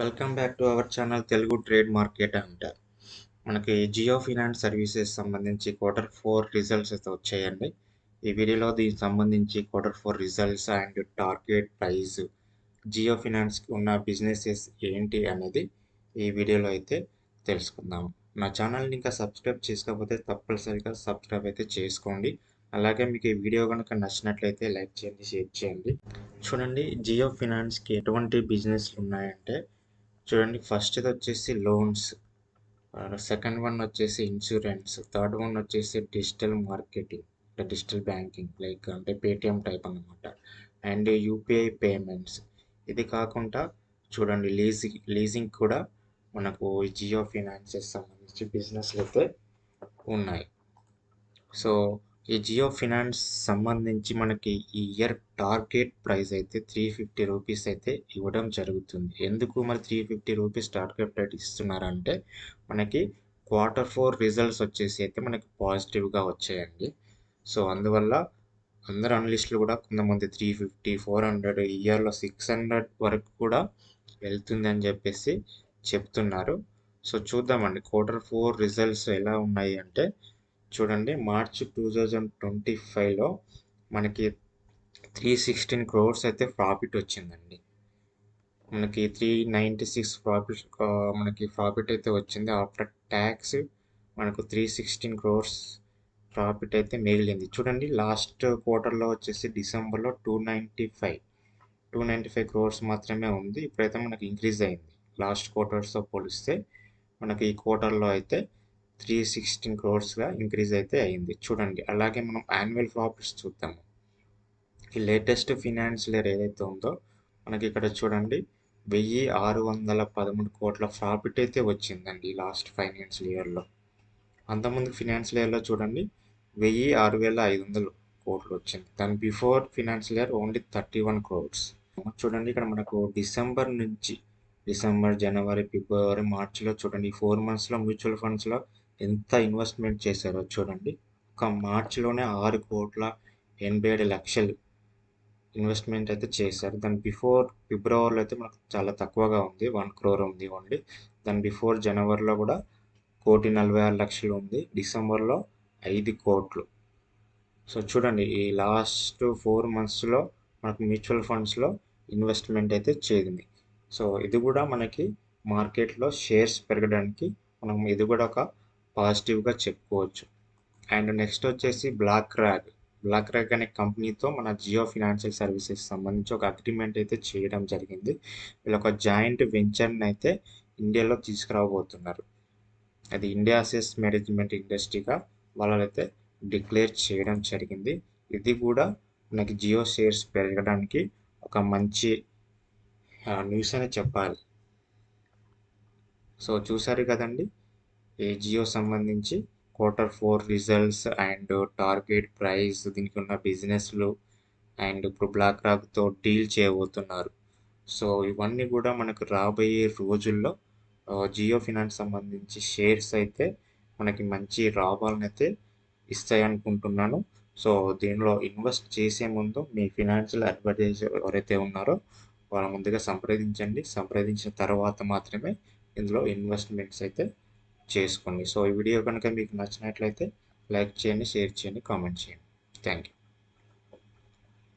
Welcome back to our channel Telugu trade market అంట. మనకి Jio finance services సంబంధించి Q4 రిజల్ట్స్ అయితే వచ్చాయండి. ఈ వీడియోలో దీనికి సంబంధించి Q4 results and target price, Jio ఫినాన్స్కి ఉన్న బిజినెసెస్ ఏంటి అనేది ఈ వీడియోలో అయితే తెలుసుకుందాం. నా ఛానల్ని ఇంకా సబ్స్క్రైబ్ చేసుకోకపోతే తప్పనిసరిగా సబ్స్క్రైబ్ అయితే చేసుకోండి. అలాగే మీకు ఈ వీడియో కనుక నచ్చినట్లయితే లైక్ చేయండి, షేర్ చేయండి. చూడండి, జియో ఫినాన్స్కి ఎటువంటి బిజినెస్లు ఉన్నాయంటే చూడండి, ఫస్ట్ది వచ్చేసి లోన్స్, సెకండ్ వన్ వచ్చేసి ఇన్సూరెన్స్, థర్డ్ వన్ వచ్చేసి digital marketing, digital banking like అంటే పేటిఎం టైప్ అన్నమాట, అండ్ యూపీఐ పేమెంట్స్. ఇది కాకుండా చూడండి, లీజింగ్ కూడా మనకు జియో ఫినాన్సెస్ సంబంధించి బిజినెస్లు అయితే ఉన్నాయి. సో ఈ జియో ఫినాన్స్ సంబంధించి మనకి ఈ ఇయర్ టార్గెట్ ప్రైస్ అయితే 350 రూపీస్ అయితే ఇవ్వడం జరుగుతుంది. ఎందుకు మరి 350 రూపీస్ టార్గెట్ ప్రైస్ ఇస్తున్నారంటే మనకి Q4 రిజల్ట్స్ వచ్చేసి అయితే మనకి పాజిటివ్గా వచ్చాయండి. సో అందువల్ల అందరు అనలిస్టులు కూడా కొంతమంది 350, 400, ఇయర్లో 600 వరకు కూడా వెళ్తుంది అని చెప్పేసి చెప్తున్నారు. సో చూద్దామండి Q4 రిజల్ట్స్ ఎలా ఉన్నాయి అంటే చూడండి, మార్చ్ 2025లో మనకి 316 crores అయితే ప్రాఫిట్ వచ్చిందండి. మనకి 396 ప్రాఫిట్ అయితే వచ్చింది. ఆఫ్టర్ ట్యాక్స్ మనకు 316 crores ప్రాఫిట్ అయితే మిగిలింది. చూడండి, లాస్ట్ క్వార్టర్లో వచ్చేసి డిసెంబర్లో 295 crores మాత్రమే ఉంది. ఇప్పుడైతే మనకి ఇంక్రీజ్ అయింది. లాస్ట్ క్వార్టర్స్తో పోలిస్తే మనకి ఈ క్వార్టర్లో అయితే 316 crores ఇంక్రీజ్ అయితే అయింది. చూడండి, అలాగే మనం యాన్యువల్ ప్రాఫిట్స్ చూద్దాము. ఈ లేటెస్ట్ ఫినాన్షియల్ ఇయర్ ఏదైతే ఉందో మనకి ఇక్కడ చూడండి 1613 కోట్ల ప్రాఫిట్ అయితే వచ్చిందండి లాస్ట్ ఫైనాన్షియల్ ఇయర్లో. అంతకుముందు ఫినాన్షియల్ ఇయర్లో చూడండి 6500 కోట్లు వచ్చింది. దాని before financial year only 31 crores. చూడండి, ఇక్కడ మనకు డిసెంబర్, జనవరి, ఫిబ్రవరి, మార్చిలో చూడండి 4 monthsలో మ్యూచువల్ ఫండ్స్లో ఎంత ఇన్వెస్ట్మెంట్ చేశారో చూడండి. ఒక మార్చిలోనే 6,87,00,000 ఇన్వెస్ట్మెంట్ అయితే చేశారు. దాని బిఫోర్ ఫిబ్రవరిలో అయితే మనకు చాలా తక్కువగా ఉంది, 1 crore ఉంది ఓన్లీ. దాని బిఫోర్ జనవరిలో కూడా 1,46,00,000 ఉంది. డిసెంబర్లో 5 కోట్లు. సో చూడండి, ఈ లాస్ట్ 4 monthsలో మనకు మ్యూచువల్ ఫండ్స్లో ఇన్వెస్ట్మెంట్ అయితే చేరింది. సో ఇది కూడా మనకి మార్కెట్లో షేర్స్ పెరగడానికి మనం ఇది కూడా ఒక పాజిటివ్గా చెప్పుకోవచ్చు. అండ్ నెక్స్ట్ వచ్చేసి బ్లాక్ ర్యాగ్ అనే కంపెనీతో మన జియో ఫినాన్షియల్ సర్వీసెస్ సంబంధించి ఒక అగ్రిమెంట్ అయితే చేయడం జరిగింది. వీళ్ళు ఒక జాయింట్ వెంచర్ని అయితే ఇండియాలో తీసుకురాబోతున్నారు. అది ఇండియా అసెట్ మేనేజ్మెంట్ ఇండస్ట్రీగా వాళ్ళైతే డిక్లేర్ చేయడం జరిగింది. ఇది కూడా మనకి జియో షేర్స్ పెరగడానికి ఒక మంచి న్యూస్ అని చెప్పాలి. సో చూసారు కదండి, ఈ జియో సంబంధించి Q4 results and target price, దీనికి ఉన్న బిజినెస్లు, అండ్ ఇప్పుడు బ్లాక్ రాక్తో డీల్ చేయబోతున్నారు. సో ఇవన్నీ కూడా మనకు రాబోయే రోజుల్లో జియో ఫినాన్స్ సంబంధించి షేర్స్ అయితే మనకి మంచి లాభాలను అయితే ఇస్తాయనుకుంటున్నాను. సో దీనిలో ఇన్వెస్ట్ చేసే ముందు మీ ఫినాన్షియల్ అడ్వైజర్ ఎవరైతే ఉన్నారో వాళ్ళ ముందుగా సంప్రదించిన తర్వాత మాత్రమే ఇందులో ఇన్వెస్ట్మెంట్స్ అయితే చేసుకోండి. సో ఈ వీడియో కనుక మీకు నచ్చినట్లయితే లైక్ చేయండి, షేర్ చేయండి, కామెంట్ చేయండి. Thank you.